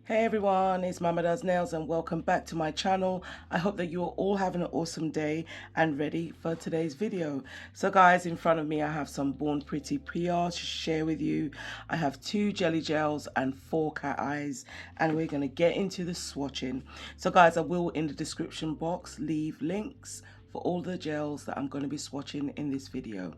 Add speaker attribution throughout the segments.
Speaker 1: Hey everyone, it's Mama Does Nails and welcome back to my channel. I hope that you're all having an awesome day and ready for today's video. So guys, in front of me I have some Born Pretty PR to share with you. I have 2 jelly gels and 4 cat eyes, and we're going to get into the swatching. So guys, I will in the description box leave links for all the gels that I'm going to be swatching in this video.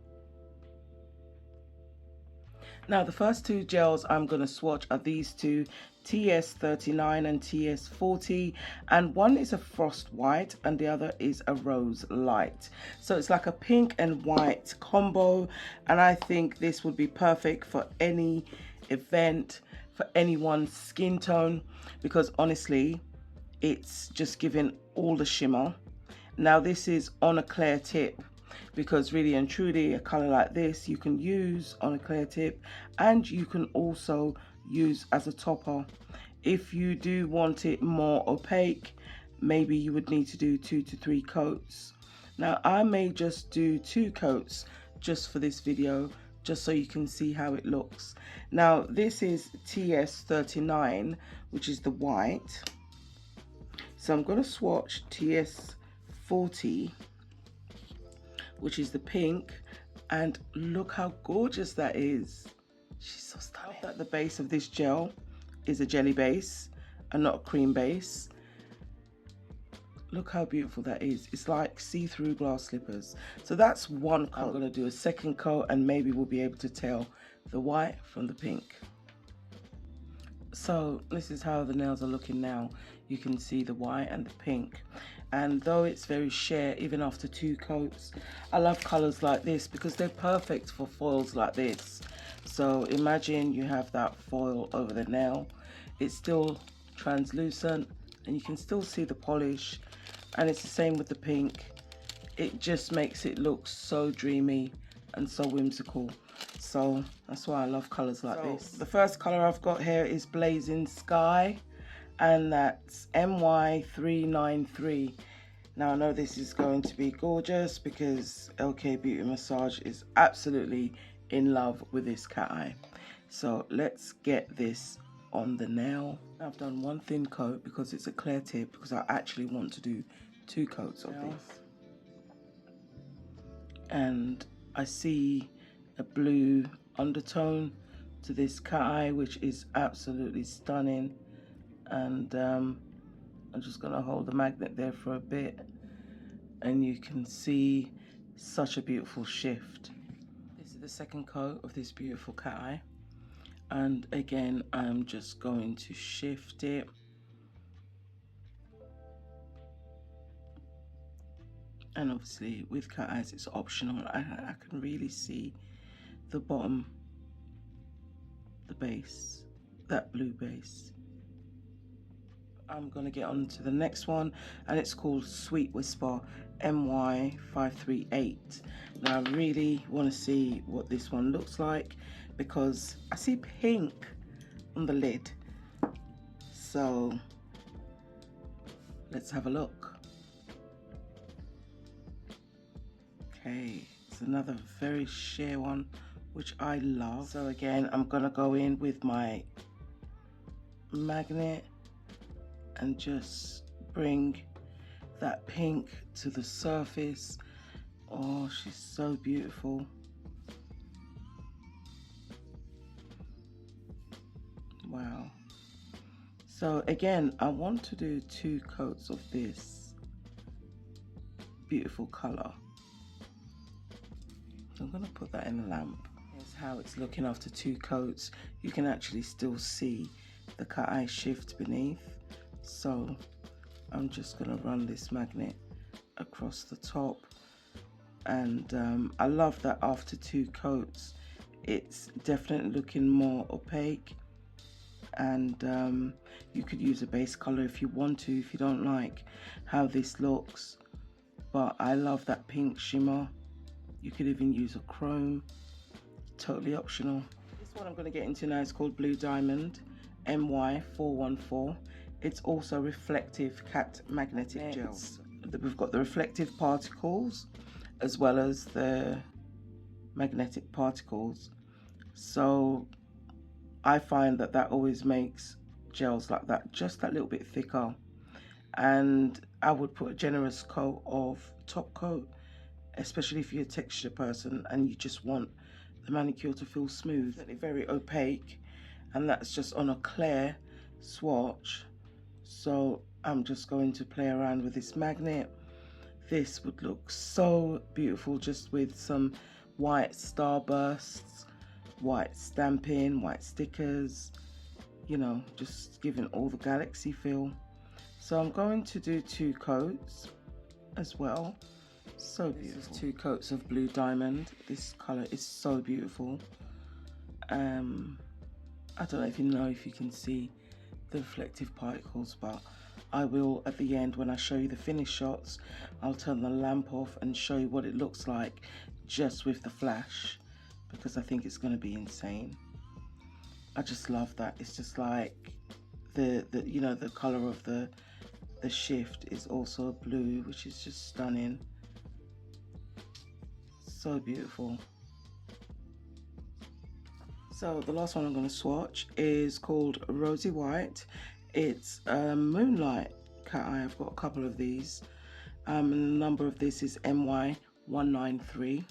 Speaker 1: Now the first 2 gels I'm going to swatch are these two, TS39 and TS40, and one is a frost white and the other is a rose light. So it's like a pink and white combo, and I think this would be perfect for any event, for anyone's skin tone, because honestly it's just giving all the shimmer. Now this is on a clear tip, because really and truly a color like this you can use on a clear tip, and you can also use as a topper. If you do want it more opaque, maybe you would need to do 2 to 3 coats. Now I may just do 2 coats just for this video, just so you can see how it looks. Now this is TS39, which is the white, so I'm going to swatch TS40, which is the pink, and look how gorgeous that is. She's so stunning. I love that the base of this gel is a jelly base and not a cream base. Look how beautiful that is. It's like see-through glass slippers. So that's one coat. I'm going to do a second coat and maybe we'll be able to tell the white from the pink. So this is how the nails are looking now. You can see the white and the pink, and though it's very sheer even after 2 coats, I love colors like this because they're perfect for foils like this. So imagine you have that foil over the nail, it's still translucent and you can still see the polish, and it's the same with the pink. It just makes it look so dreamy and so whimsical. So that's why I love colors like this. The first color I've got here is Blazing Sky, and that's MY393. Now I know this is going to be gorgeous because LK Beauty Massage is absolutely in love with this cat eye. So let's get this on the nail. I've done 1 thin coat because it's a clear tip, because I actually want to do 2 coats of this. And I see a blue undertone to this cat eye, which is absolutely stunning. And I'm just going to hold the magnet there for a bit, and you can see such a beautiful shift. This is the second coat of this beautiful cat eye, and again I'm just going to shift it. And obviously with cat eyes it's optional. I can really see the bottom, the base, that blue base. I'm going to get on to the next one, and it's called Sweet Whisper MY538. Now I really want to see what this one looks like because I see pink on the lid. So let's have a look. Okay, it's another very sheer one, which I love. So again, I'm going to go in with my magnet and just bring that pink to the surface. Oh, she's so beautiful. Wow. So again, I want to do 2 coats of this beautiful color. So I'm going to put that in the lamp. Here's how it's looking after 2 coats. You can actually still see the cat eye shift beneath. So I'm just going to run this magnet across the top, and I love that after 2 coats it's definitely looking more opaque, and you could use a base color if you want to, if you don't like how this looks, but I love that pink shimmer. You could even use a chrome, totally optional. This one I'm going to get into now is called Blue Diamond MY414. It's also reflective cat magnetic gels. We've got the reflective particles as well as the magnetic particles. So I find that always makes gels like that, just that little bit thicker. And I would put a generous coat of top coat, especially if you're a texture person and you just want the manicure to feel smooth. It's very opaque, and that's just on a clear swatch. So I'm just going to play around with this magnet. This would look so beautiful just with some white starbursts, white stamping, white stickers, you know, just giving all the galaxy feel. So I'm going to do 2 coats as well. So beautiful. This is 2 coats of blue diamond. This color is so beautiful. I don't know if you can see the reflective particles, but I will at the end, when I show you the finished shots, I'll turn the lamp off and show you what it looks like just with the flash, because I think it's going to be insane. I just love that. It's just like the you know, the color of the shift is also blue, which is just stunning. So beautiful. So the last one I'm going to swatch is called Rosy White. It's a Moonlight cat eye. I've got a couple of these. And the number of this is MY193.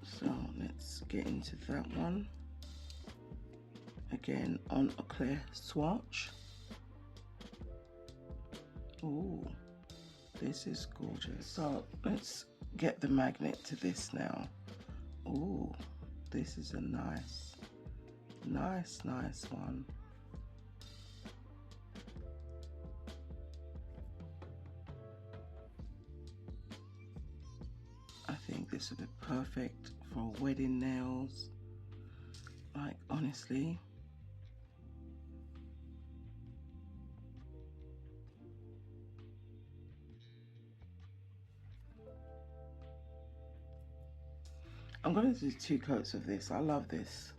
Speaker 1: So let's get into that one. Again on a clear swatch. Ooh, this is gorgeous. So let's get the magnet to this now. Ooh, this is a nice one. I think this would be perfect for wedding nails. Like, honestly. I'm going to do 2 coats of this. I love this.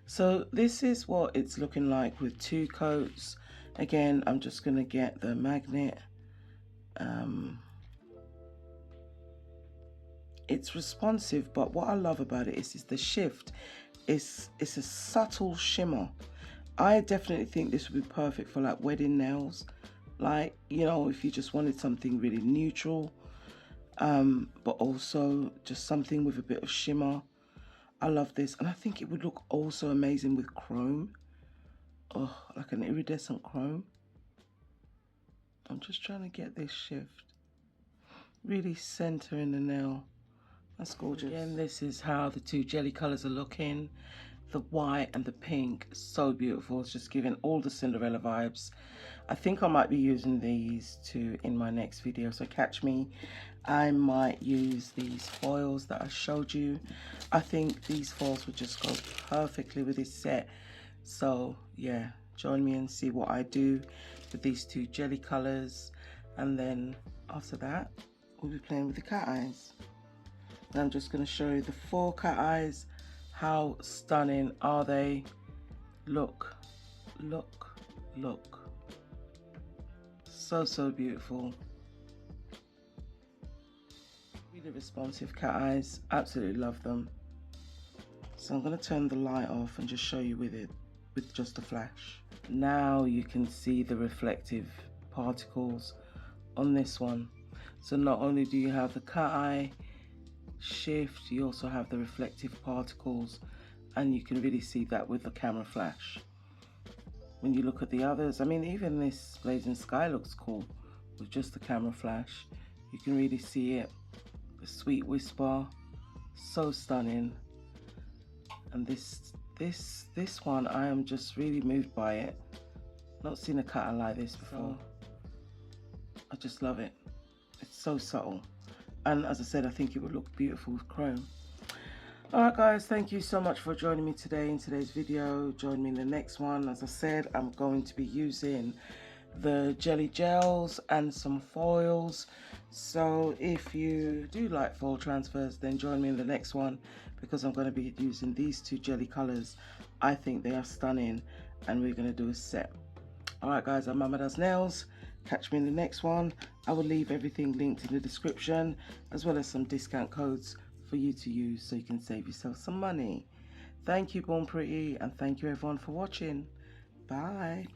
Speaker 1: So this is what it's looking like with 2 coats. Again, I'm just going to get the magnet. It's responsive, but what I love about it is the shift. It's a subtle shimmer. I definitely think this would be perfect for like wedding nails. Like, you know, if you just wanted something really neutral, but also just something with a bit of shimmer. I love this, and I think it would look also amazing with chrome. Oh, like an iridescent chrome. I'm just trying to get this shift really center in the nail. That's gorgeous. Again, this is how the 2 jelly colors are looking. The white and the pink, so beautiful. It's just giving all the Cinderella vibes. I think I might be using these too in my next video, so catch me. I might use these foils that I showed you. I think these foils would just go perfectly with this set. So yeah, join me and see what I do with these 2 jelly colors. And then after that, we'll be playing with the cat eyes. And I'm just going to show you the 4 cat eyes. How stunning are they? Look, look, look. So beautiful. Really responsive cat eyes. Absolutely love them. So I'm going to turn the light off and just show you with it, with just a flash. Now you can see the reflective particles on this one. So not only do you have the cat eye shift, you also have the reflective particles, and you can really see that with the camera flash. When you look at the others, I mean, even this Blazing Sky looks cool with just the camera flash. You can really see it. The Sweet Whisper, so stunning. And this one, I am just really moved by it. Not seen a cat eye like this before. I just love it. It's so subtle. And as I said, I think it would look beautiful with chrome. Alright guys, thank you so much for joining me today in today's video. Join me in the next one. As I said, I'm going to be using the jelly gels and some foils. So if you do like foil transfers, then join me in the next one, because I'm going to be using these 2 jelly colors. I think they are stunning, and we're going to do a set. Alright guys, I'm Mama Does Nails. Catch me in the next one. I will leave everything linked in the description, as well as some discount codes for you to use so you can save yourself some money. Thank you, Born Pretty, and thank you everyone for watching. Bye.